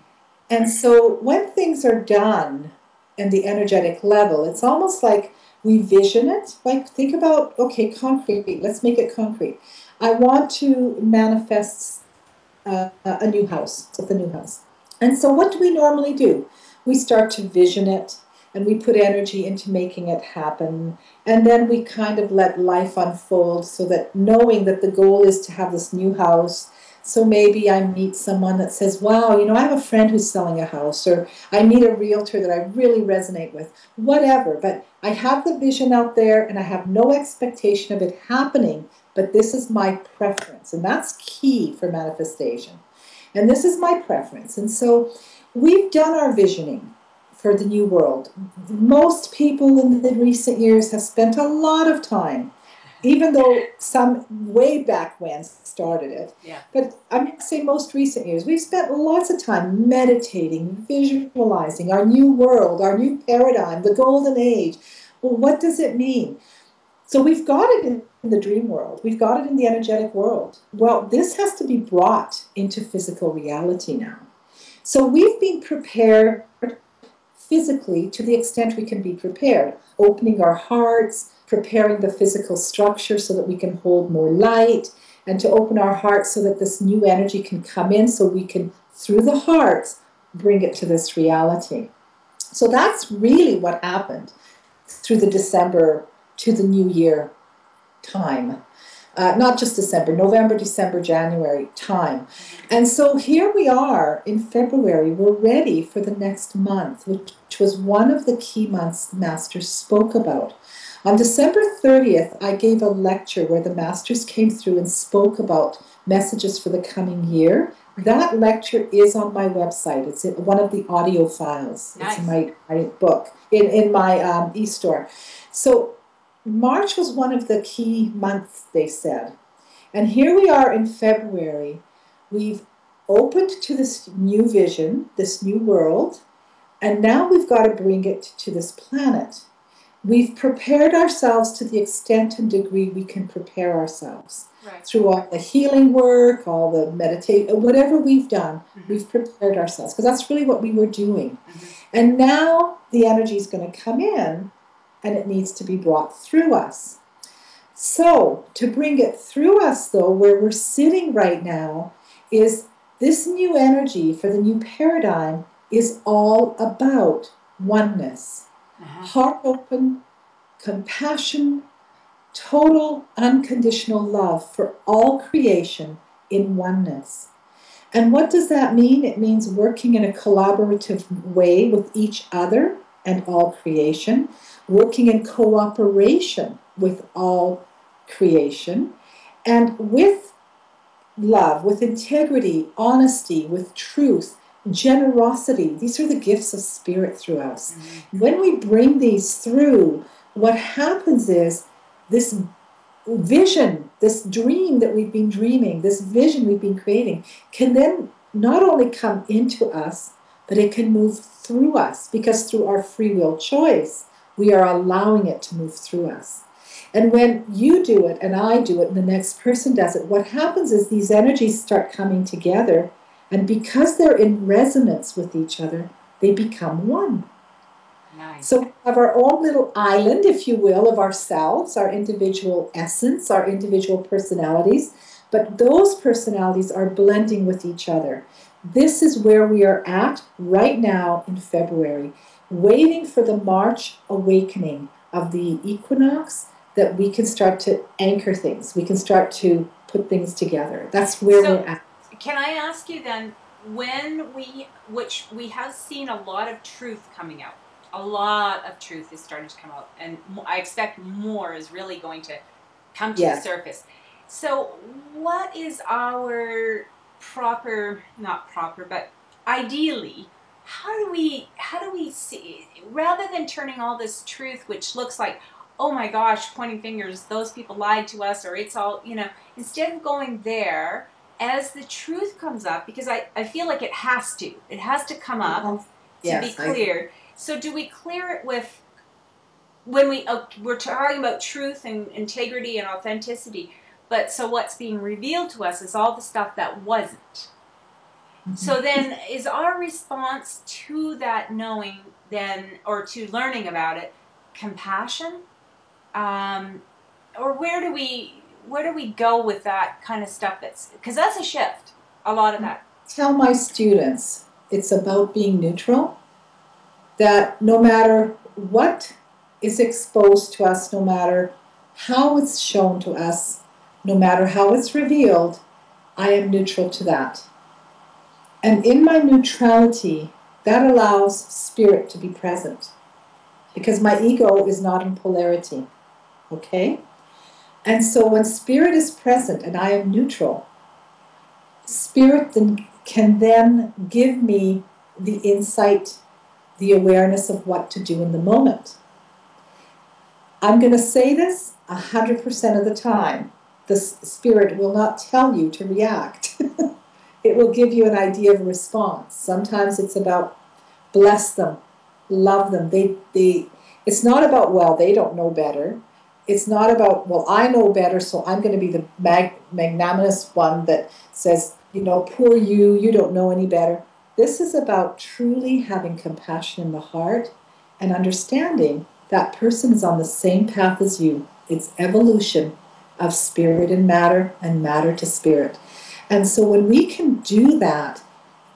Speaker 3: And so when things are done in the energetic level, it's almost like we vision it. Like, think about, okay, concrete. Let's make it concrete. I want to manifest a new house. It's a new house. And so what do we normally do? We start to vision it, and we put energy into making it happen. And then we kind of let life unfold, so that knowing that the goal is to have this new house. So maybe I meet someone that says, wow, I have a friend who's selling a house, or I meet a realtor that I really resonate with, whatever. But I have the vision out there, and I have no expectation of it happening but this is my preference. And that's key for manifestation. And this is my preference. And so we've done our visioning for the new world. Most people in the recent years have spent a lot of time, even though some way back when started it.
Speaker 1: Yeah.
Speaker 3: But I'm going to say most recent years, we've spent lots of time meditating, visualizing our new world, our new paradigm, the golden age. Well, what does it mean? So we've got it in the dream world. We've got it in the energetic world. Well, this has to be brought into physical reality now. So we've been prepared physically to the extent we can be prepared, opening our hearts, preparing the physical structure so that we can hold more light, and to open our hearts so that this new energy can come in so we can, through the hearts, bring it to this reality. So that's really what happened through the December to the new year time. Not just December, November, December, January time. And so here we are in February. We're ready for the next month, which was one of the key months the Masters spoke about. On December 30th, I gave a lecture where the Masters came through and spoke about messages for the coming year. That lecture is on my website. It's in one of the audio files.
Speaker 2: Nice.
Speaker 3: It's in my book, in my e-store. So March was one of the key months, they said. And here we are in February. We've opened to this new vision, this new world, and now we've got to bring it to this planet. We've prepared ourselves to the extent and degree we can prepare ourselves.
Speaker 2: Right.
Speaker 3: Through all the healing work, all the meditation, whatever we've done, we've prepared ourselves, because that's really what we were doing. And now the energy is going to come in, and it needs to be brought through us. So, to bring it through us, though, where we're sitting right now, is this new energy for the new paradigm is all about oneness. Heart open, compassion, total unconditional love for all creation in oneness. And what does that mean? It means working in a collaborative way with each other and all creation, working in cooperation with all creation, and with love, with integrity, honesty, with truth, generosity. These are the gifts of spirit through us. When we bring these through, what happens is this vision, this dream that we've been dreaming, this vision we've been creating, can then not only come into us, but it can move through us, because through our free will choice, we are allowing it to move through us. And when you do it, and I do it, and the next person does it, what happens is these energies start coming together, and because they're in resonance with each other, they become one.
Speaker 2: Nice.
Speaker 3: So we have our own little island, if you will, of ourselves, our individual essence, our individual personalities, but those personalities are blending with each other. This is where we are at right now in February, waiting for the March awakening of the equinox, that we can start to anchor things. We can start to put things together. That's where we're at.
Speaker 2: Can I ask you then, which we have seen a lot of truth coming out. A lot of truth is starting to come out, and I expect more is really going to come to the surface. So what is our but ideally, how do we see, rather than turning all this truth, which looks like, oh my gosh, pointing fingers, those people lied to us, or it's all, instead of going there, as the truth comes up, because I feel like it has to come up to be cleared. So do we clear it with, when we're talking about truth and integrity and authenticity, but so what's being revealed to us is all the stuff that wasn't. So then is our response to that knowing then, or to learning about it, compassion? Or where do we go with that kind of stuff? Because that's a shift, a lot of that.
Speaker 3: Tell my students it's about being neutral, that no matter what is exposed to us, no matter how it's shown to us, no matter how it's revealed, I am neutral to that. And in my neutrality, that allows spirit to be present, because my ego is not in polarity. Okay? And so when spirit is present and I am neutral, spirit then can then give me the insight, the awareness of what to do in the moment. I'm going to say this 100% of the time. The spirit will not tell you to react. It will give you an idea of a response. Sometimes it's about bless them, love them. It's not about, well, they don't know better. It's not about, well, I know better, so I'm going to be the magnanimous one that says, you know, poor you, you don't know any better. This is about truly having compassion in the heart and understanding that person is on the same path as you. It's evolution of spirit and matter to spirit. And so when we can do that,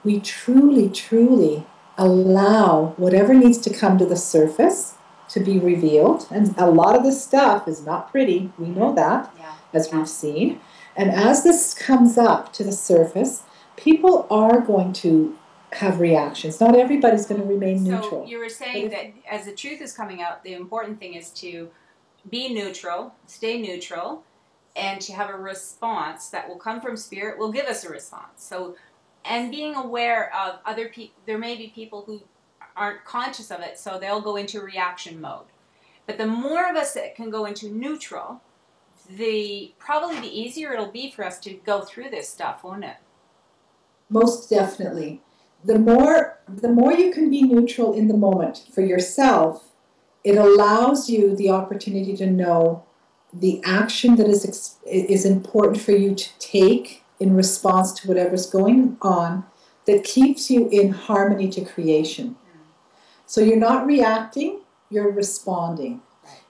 Speaker 3: we truly, truly allow whatever needs to come to the surface to be revealed. And a lot of this stuff is not pretty. We know that, as we've seen. And as this comes up to the surface, people are going to have reactions. Not everybody's going to remain neutral.
Speaker 2: So you were saying that as the truth is coming out, the important thing is to be neutral, stay neutral, and to have a response that will come from spirit will give us a response. So, and being aware of other people, there may be people who aren't conscious of it, so they'll go into reaction mode. But the more of us that can go into neutral, probably the easier it'll be for us to go through this stuff, won't it?
Speaker 3: Most definitely. The more you can be neutral in the moment for yourself, it allows you the opportunity to know the action that is important for you to take in response to whatever's going on that keeps you in harmony to creation. So you're not reacting, you're responding.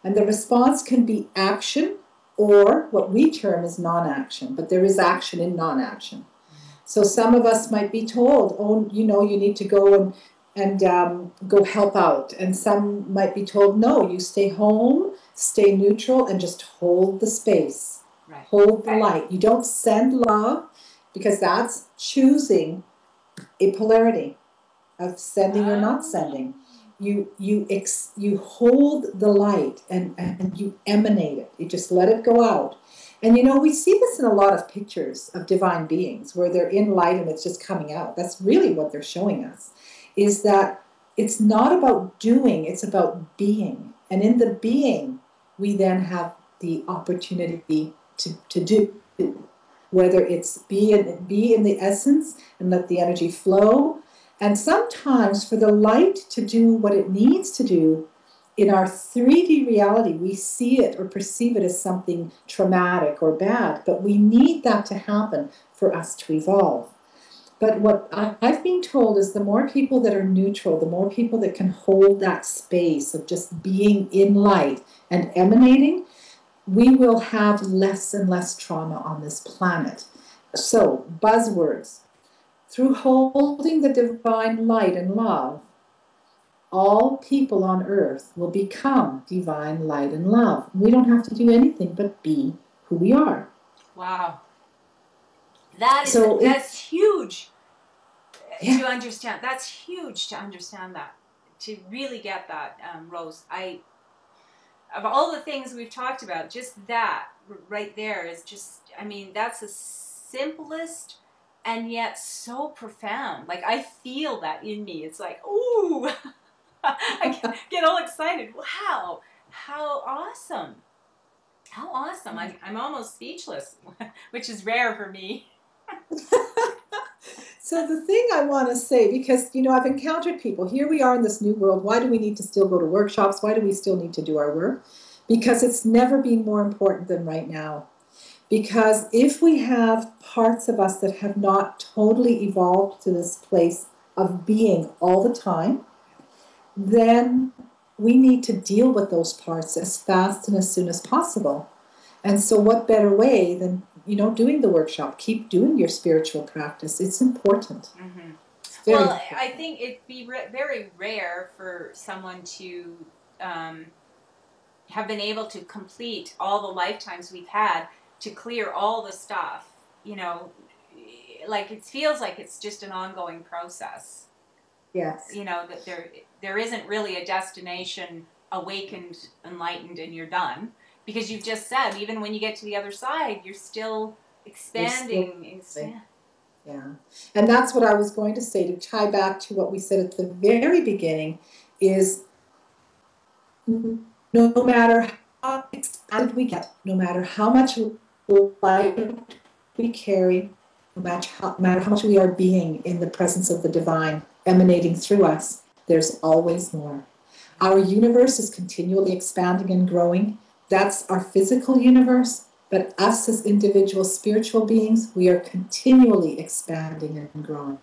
Speaker 3: And the response can be action or what we term as non-action, but there is action in non-action. So some of us might be told, oh, you know, you need to go and go help out. And some might be told, no, you stay home, stay neutral, and just hold the space. Right. Hold the light. You don't send love because that's choosing a polarity of sending or not sending. You hold the light and you emanate it. You just let it go out. And you know, we see this in a lot of pictures of divine beings where they're in light and it's just coming out. That's really what they're showing us, is that it's not about doing, it's about being. And in the being, we then have the opportunity to do. Whether it's be in the essence and let the energy flow. And sometimes for the light to do what it needs to do, in our 3D reality, we see it or perceive it as something traumatic or bad, but we need that to happen for us to evolve. But what I've been told is the more people that are neutral, the more people that can hold that space of just being in light and emanating, we will have less and less trauma on this planet. So, buzzwords. Through holding the divine light and love, all people on earth will become divine light and love. We don't have to do anything but be who we are.
Speaker 2: Wow. That's huge to understand. That's huge to understand that. To really get that, Rose. Of all the things we've talked about, just that right there is just, I mean, that's the simplest and yet so profound. Like, I feel that in me. It's like, ooh, I get all excited. Wow, how awesome. How awesome. I'm almost speechless, which is rare for me.
Speaker 3: So the thing I want to say, because, you know, I've encountered people, here we are in this new world, why do we need to still go to workshops? Why do we still need to do our work? Because it's never been more important than right now. Because if we have parts of us that have not totally evolved to this place of being all the time, then we need to deal with those parts as fast and as soon as possible. And so what better way than, you know, doing the workshop? Keep doing your spiritual practice. It's important.
Speaker 2: Mm-hmm.
Speaker 3: Well,
Speaker 2: important. I think it'd be very rare for someone to have been able to complete all the lifetimes we've had to clear all the stuff. You know, like it feels like it's just an ongoing process.
Speaker 3: Yes.
Speaker 2: You know, that there isn't really a destination, awakened, enlightened, and you're done. because you've just said, even when you get to the other side, you're still expanding.
Speaker 3: Yeah. And that's what I was going to say, to tie back to what we said at the very beginning, is no matter how expanded we get, no matter how much light we carry, no matter how much we are being in the presence of the divine emanating through us, there's always more. Our universe is continually expanding and growing. That's our physical universe. But us as individual spiritual beings, we are continually expanding and growing.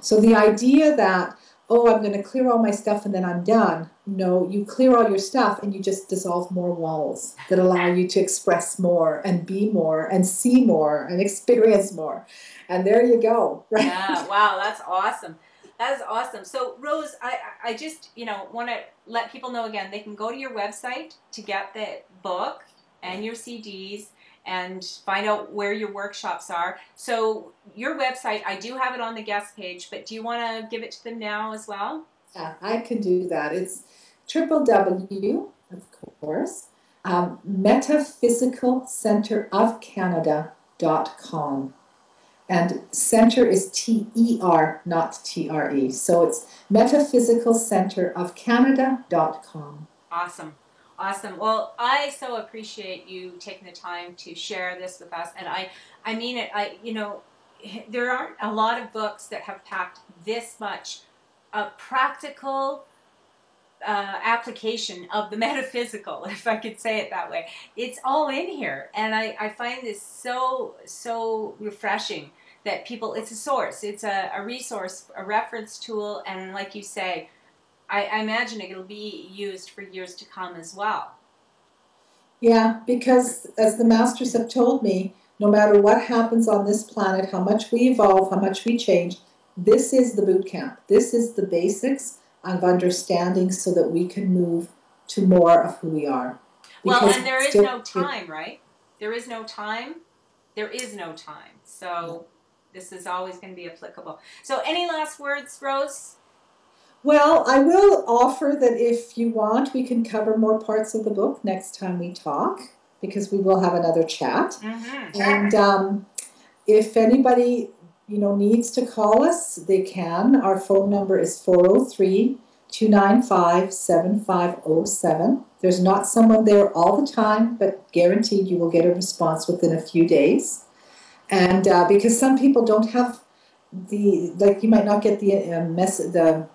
Speaker 3: So the idea that, oh, I'm going to clear all my stuff and then I'm done. No, you clear all your stuff and you just dissolve more walls that allow you to express more and be more and see more and experience more. And there you go. Right?
Speaker 2: Yeah, wow, that's awesome. That is awesome. So, Rose, I just, want to let people know again, they can go to your website to get the book and your CDs and find out where your workshops are. So your website, I do have it on the guest page, but do you want to give it to them now as well?
Speaker 3: Yeah, I can do that. It's www, of course, metaphysicalcenterofcanada.com. And center is T-E-R, not T-R-E. So it's metaphysicalcenterofcanada.com.
Speaker 2: Awesome. Awesome. Well, I so appreciate you taking the time to share this with us. And I mean it. There aren't a lot of books that have packed this much practical application of the metaphysical, if I could say it that way. It's all in here. And I find this so refreshing that people, it's a source, it's a resource, a reference tool. And like you say, I imagine it'll be used for years to come as well.
Speaker 3: Yeah, because as the masters have told me, no matter what happens on this planet, how much we evolve, how much we change, this is the boot camp. This is the basics of understanding so that we can move to more of who we are.
Speaker 2: Well, and there is no time, right? There is no time. There is no time. So this is always going to be applicable. So any last words, Rose?
Speaker 3: Well, I will offer that if you want, we can cover more parts of the book next time we talk, because we will have another chat.
Speaker 2: Mm-hmm.
Speaker 3: And if anybody, needs to call us, they can. Our phone number is 403-295-7507. There's not someone there all the time, but guaranteed you will get a response within a few days. And because some people don't have you might not get the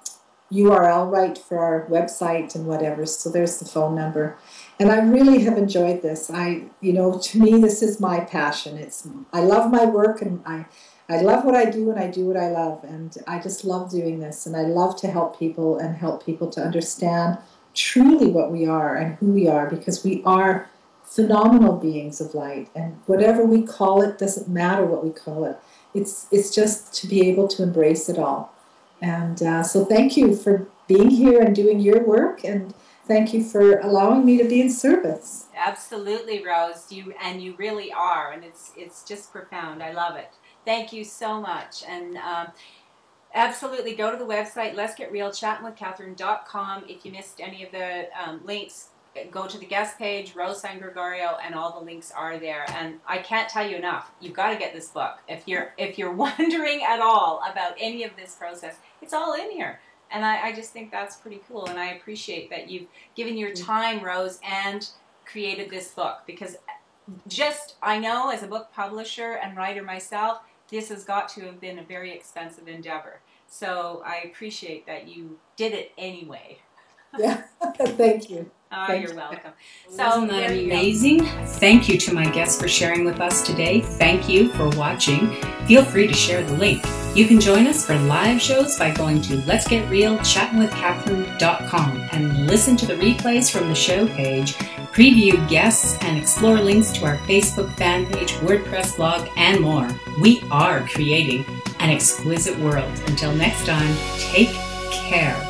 Speaker 3: URL right for our website and whatever, so there's the phone number. And I really have enjoyed this. To me, this is my passion. I love my work, and I love what I do, and I do what I love, and I just love doing this, and I love to help people and help people to understand truly what we are and who we are, because we are phenomenal beings of light, and whatever we call it doesn't matter what we call it. It's just to be able to embrace it all. And so thank you for being here and doing your work, and thank you for allowing me to be in service.
Speaker 2: Absolutely, Rose. You really are, and it's just profound. I love it. Thank you so much. And absolutely go to the website, letsgetrealchattingwithcatherine.com. If you missed any of the links, go to the guest page, Rose Sangregorio, and all the links are there. And I can't tell you enough. You've got to get this book. If you're wondering at all about any of this process, it's all in here. And I just think that's pretty cool. And I appreciate that you've given your time, Rose, and created this book. Because I know as a book publisher and writer myself, this has got to have been a very expensive endeavor. So I appreciate that you did it anyway.
Speaker 3: Yeah, thank you.
Speaker 2: Oh, you're welcome. So,
Speaker 1: wasn't that amazing? Thank you to my guests for sharing with us today. Thank you for watching. Feel free to share the link. You can join us for live shows by going to letsgetrealchattingwithcatherine.com and listen to the replays from the show page, preview guests, and explore links to our Facebook fan page, WordPress blog, and more. We are creating an exquisite world. Until next time, take care.